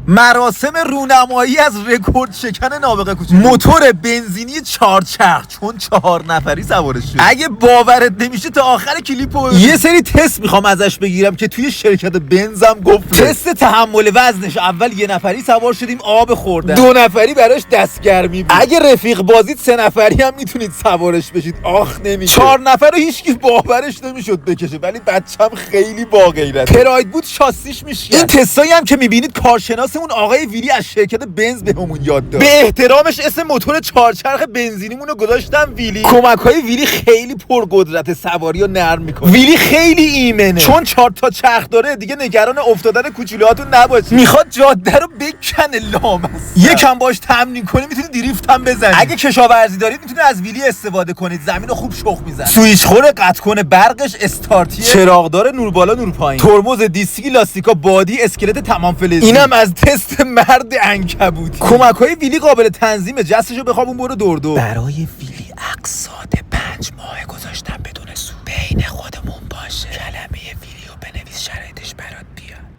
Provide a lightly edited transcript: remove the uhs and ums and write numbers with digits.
مراسم رونمایی از رکورد شکن نابغه کوچولو، موتور بنزینی 4 چرخ، چون 4 نفری سوارش شد. اگه باورت نمیشه تا آخر کلیپو یه سری تست میخوام ازش بگیرم که توی شرکت بنزم گفت. تست تحمل وزنش، اول یه نفری سوار شدیم آب خوردن، 2 نفری براش دستگرمی بود. اگه رفیق بازید 3 نفری هم میتونید سوارش بشید. آخ نمیشه. 4 نفر رو هیچکی باورش نمیشد بکشه، ولی بچم خیلی با غیرته. پراید بود شاسیش میشه. این تستایی هم که میبینید کارشناس اون آقای ویلی از شرکت بنز بهمون یاد داد. به احترامش اسم موتور 4 چرخ بنزینیمون رو گذاشتم ویلی. کمک‌های ویلی خیلی پرقدرت، سواری رو نرم میکنه. ویلی خیلی ایمنه، چون 4 تا چرخ داره. دیگه نگران افتادن کوچولوهاتون نباشید. میخواد جاده رو بکنه لامصب. یکم باش تمرین کنی میتونی دریفت هم بزنی. اگه کشاورزی دارید میتونید از ویلی استفاده کنید، زمین رو خوب شخم میزنه. سوئیچ خور قطع کنه، برقش استارتیه، چراغدار نور بالا نور پایین، ترمز دیسکی، لاستیکا، بادی، اسکلت تمام فلزی. اینم از تست مرد عنکبوتی. کمک‌های ویلی قابل تنظیمه. جستشو بخوابون برو دور. برای ویلی اقساط 5 ماه گذاشتم